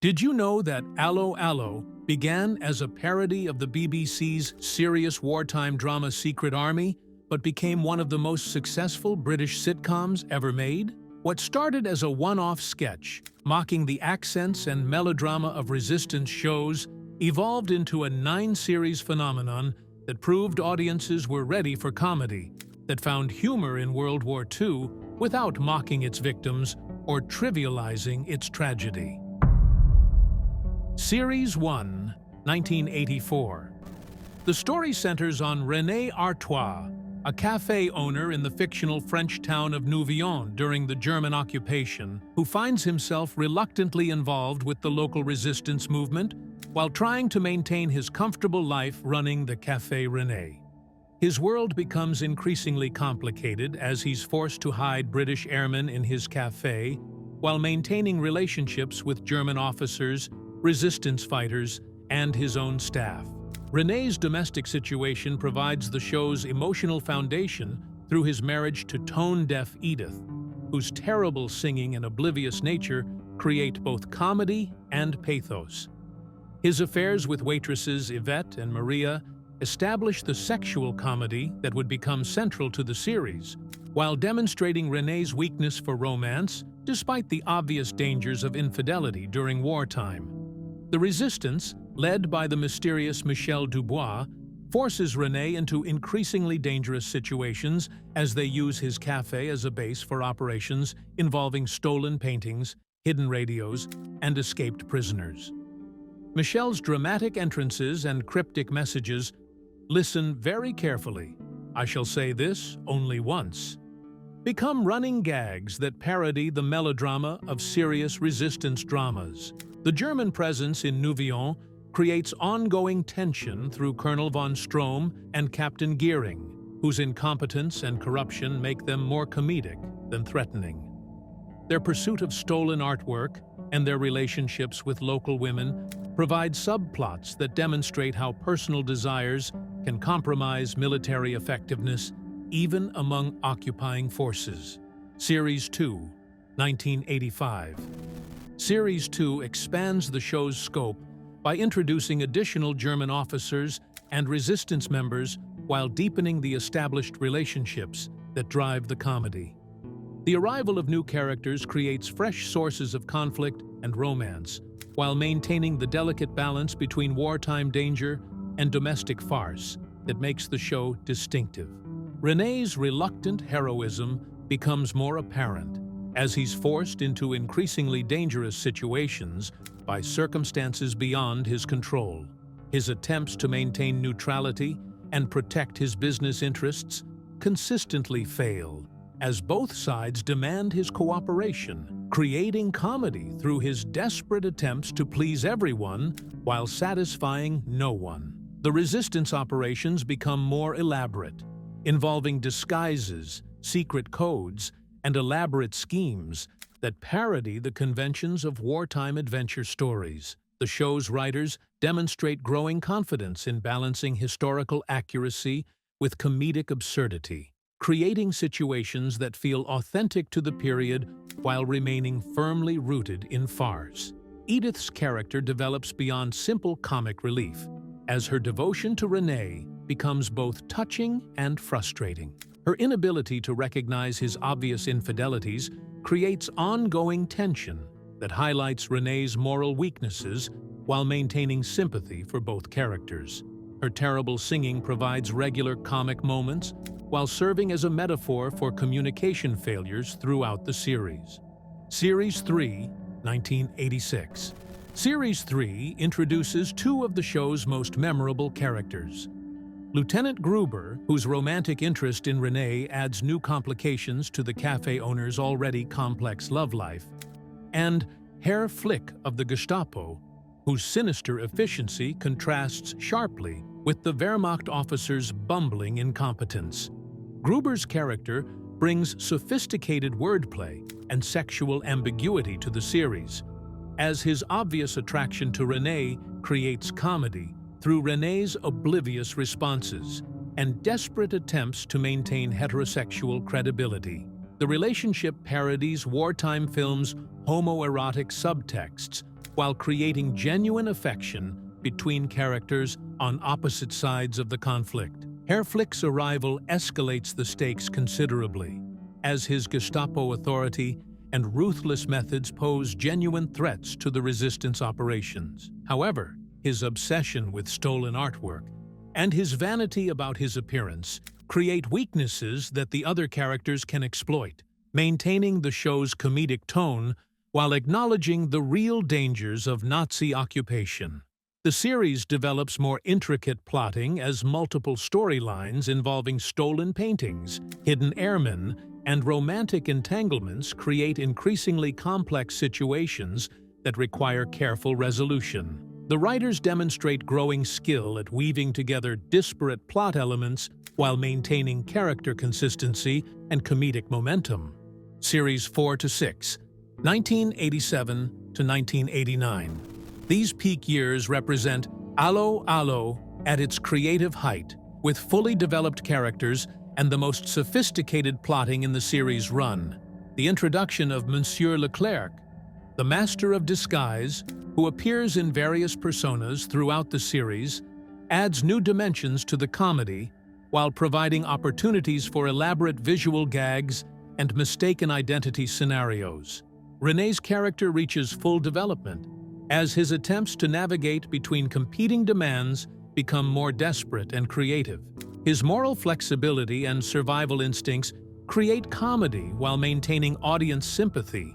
Did you know that Allo Allo began as a parody of the BBC's serious wartime drama Secret Army, but became one of the most successful British sitcoms ever made? What started as a one-off sketch, mocking the accents and melodrama of resistance shows, evolved into a 9-series phenomenon that proved audiences were ready for comedy, that found humor in World War II without mocking its victims or trivializing its tragedy. Series 1, 1984. The story centers on René Artois, a cafe owner in the fictional French town of Nouvion during the German occupation, who finds himself reluctantly involved with the local resistance movement while trying to maintain his comfortable life running the Café René. His world becomes increasingly complicated as he's forced to hide British airmen in his café while maintaining relationships with German officers, resistance fighters, and his own staff. René's domestic situation provides the show's emotional foundation through his marriage to tone-deaf Edith, whose terrible singing and oblivious nature create both comedy and pathos. His affairs with waitresses Yvette and Maria establish the sexual comedy that would become central to the series, while demonstrating René's weakness for romance despite the obvious dangers of infidelity during wartime. The resistance, led by the mysterious Michel Dubois, forces René into increasingly dangerous situations as they use his café as a base for operations involving stolen paintings, hidden radios, and escaped prisoners. Michel's dramatic entrances and cryptic messages, "Listen very carefully, I shall say this only once," become running gags that parody the melodrama of serious resistance dramas. The German presence in Nouvion creates ongoing tension through Colonel von Strom and Captain Geering, whose incompetence and corruption make them more comedic than threatening. Their pursuit of stolen artwork and their relationships with local women provide subplots that demonstrate how personal desires can compromise military effectiveness even among occupying forces. Series 2, 1985. Series 2 expands the show's scope by introducing additional German officers and resistance members while deepening the established relationships that drive the comedy. The arrival of new characters creates fresh sources of conflict and romance, while maintaining the delicate balance between wartime danger and domestic farce that makes the show distinctive. René's reluctant heroism becomes more apparent as he's forced into increasingly dangerous situations by circumstances beyond his control. His attempts to maintain neutrality and protect his business interests consistently fail, as both sides demand his cooperation, creating comedy through his desperate attempts to please everyone while satisfying no one. The resistance operations become more elaborate, involving disguises, secret codes, and elaborate schemes that parody the conventions of wartime adventure stories. The show's writers demonstrate growing confidence in balancing historical accuracy with comedic absurdity, creating situations that feel authentic to the period while remaining firmly rooted in farce. Edith's character develops beyond simple comic relief, as her devotion to René becomes both touching and frustrating. Her inability to recognize his obvious infidelities creates ongoing tension that highlights René's moral weaknesses while maintaining sympathy for both characters. Her terrible singing provides regular comic moments while serving as a metaphor for communication failures throughout the series. Series 3, 1986. Series 3 introduces two of the show's most memorable characters. Lieutenant Gruber, whose romantic interest in René adds new complications to the cafe owner's already complex love life, and Herr Flick of the Gestapo, whose sinister efficiency contrasts sharply with the Wehrmacht officer's bumbling incompetence. Gruber's character brings sophisticated wordplay and sexual ambiguity to the series, as his obvious attraction to René creates comedy through René's oblivious responses and desperate attempts to maintain heterosexual credibility. The relationship parodies wartime films' homoerotic subtexts while creating genuine affection between characters on opposite sides of the conflict. Herr Flick's arrival escalates the stakes considerably, as his Gestapo authority and ruthless methods pose genuine threats to the resistance operations. However, his obsession with stolen artwork and his vanity about his appearance create weaknesses that the other characters can exploit, maintaining the show's comedic tone while acknowledging the real dangers of Nazi occupation. The series develops more intricate plotting as multiple storylines involving stolen paintings, hidden airmen, and romantic entanglements create increasingly complex situations that require careful resolution. The writers demonstrate growing skill at weaving together disparate plot elements while maintaining character consistency and comedic momentum. Series 4 to 6, 1987 to 1989. These peak years represent Allo Allo at its creative height, with fully developed characters and the most sophisticated plotting in the series' run. The introduction of Monsieur Leclerc, the master of disguise, who appears in various personas throughout the series, adds new dimensions to the comedy while providing opportunities for elaborate visual gags and mistaken identity scenarios. René's character reaches full development as his attempts to navigate between competing demands become more desperate and creative. His moral flexibility and survival instincts create comedy while maintaining audience sympathy,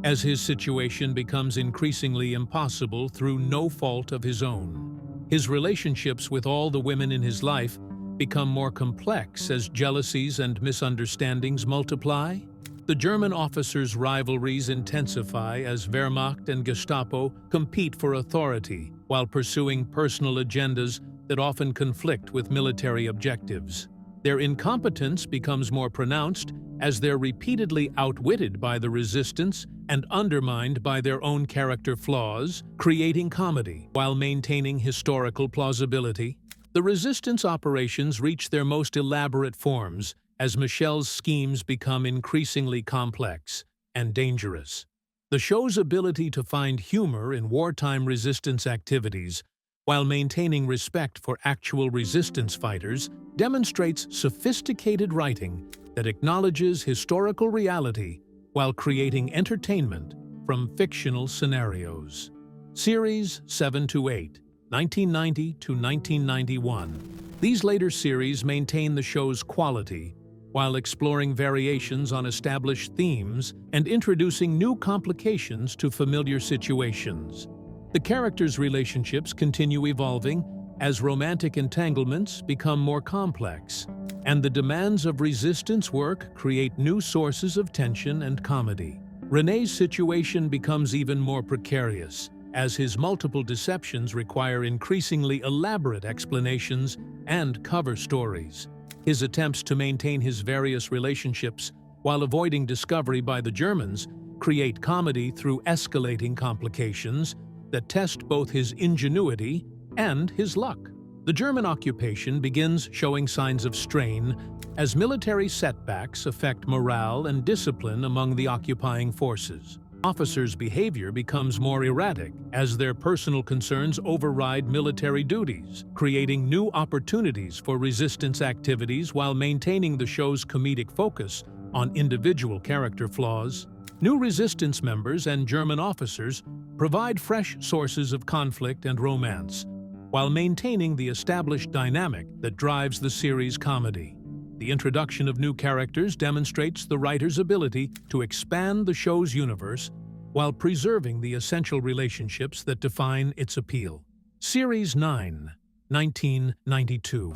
as his situation becomes increasingly impossible through no fault of his own. His relationships with all the women in his life become more complex as jealousies and misunderstandings multiply. The German officers' rivalries intensify as Wehrmacht and Gestapo compete for authority while pursuing personal agendas that often conflict with military objectives. Their incompetence becomes more pronounced as they're repeatedly outwitted by the resistance and undermined by their own character flaws, creating comedy while maintaining historical plausibility. The resistance operations reach their most elaborate forms as Michel's schemes become increasingly complex and dangerous. The show's ability to find humor in wartime resistance activities while maintaining respect for actual resistance fighters demonstrates sophisticated writing that acknowledges historical reality while creating entertainment from fictional scenarios. Series 7 to 8, 1990 to 1991. These later series maintain the show's quality while exploring variations on established themes and introducing new complications to familiar situations. The characters' relationships continue evolving as romantic entanglements become more complex, and the demands of resistance work create new sources of tension and comedy. René's situation becomes even more precarious, as his multiple deceptions require increasingly elaborate explanations and cover stories. His attempts to maintain his various relationships while avoiding discovery by the Germans create comedy through escalating complications that test both his ingenuity and his luck. The German occupation begins showing signs of strain as military setbacks affect morale and discipline among the occupying forces. Officers' behavior becomes more erratic as their personal concerns override military duties, creating new opportunities for resistance activities while maintaining the show's comedic focus on individual character flaws. New resistance members and German officers provide fresh sources of conflict and romance, while maintaining the established dynamic that drives the series' comedy. The introduction of new characters demonstrates the writer's ability to expand the show's universe while preserving the essential relationships that define its appeal. Series 9, 1992.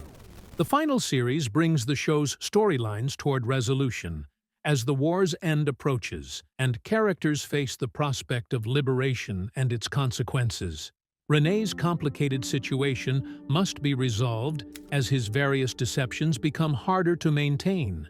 The final series brings the show's storylines toward resolution as the war's end approaches and characters face the prospect of liberation and its consequences. René's complicated situation must be resolved as his various deceptions become harder to maintain,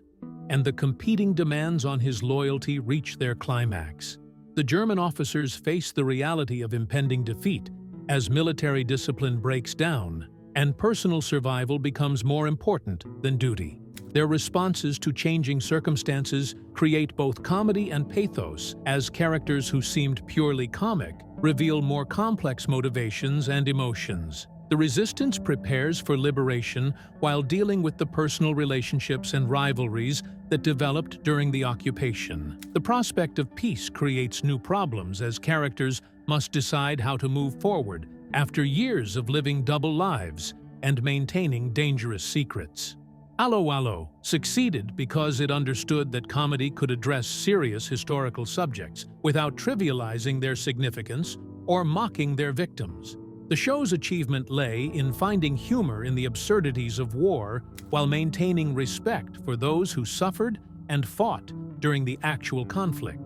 and the competing demands on his loyalty reach their climax. The German officers face the reality of impending defeat as military discipline breaks down and personal survival becomes more important than duty. Their responses to changing circumstances create both comedy and pathos, as characters who seemed purely comic reveal more complex motivations and emotions. The resistance prepares for liberation while dealing with the personal relationships and rivalries that developed during the occupation. The prospect of peace creates new problems as characters must decide how to move forward after years of living double lives and maintaining dangerous secrets. Allo Allo succeeded because it understood that comedy could address serious historical subjects without trivializing their significance or mocking their victims. The show's achievement lay in finding humor in the absurdities of war while maintaining respect for those who suffered and fought during the actual conflict,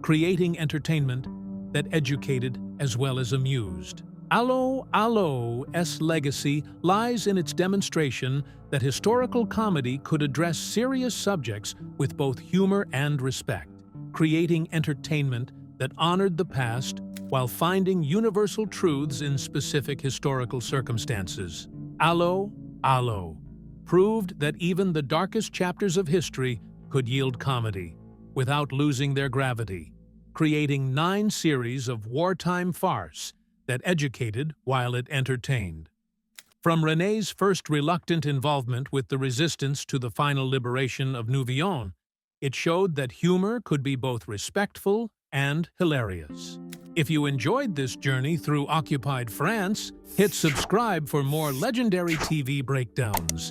creating entertainment that educated as well as amused. Allo Allo's legacy lies in its demonstration that historical comedy could address serious subjects with both humor and respect, creating entertainment that honored the past while finding universal truths in specific historical circumstances. Allo Allo proved that even the darkest chapters of history could yield comedy without losing their gravity, creating 9 series of wartime farce that educated while it entertained. From René's first reluctant involvement with the resistance to the final liberation of Nouvion, it showed that humor could be both respectful and hilarious. If you enjoyed this journey through occupied France, hit subscribe for more legendary TV breakdowns.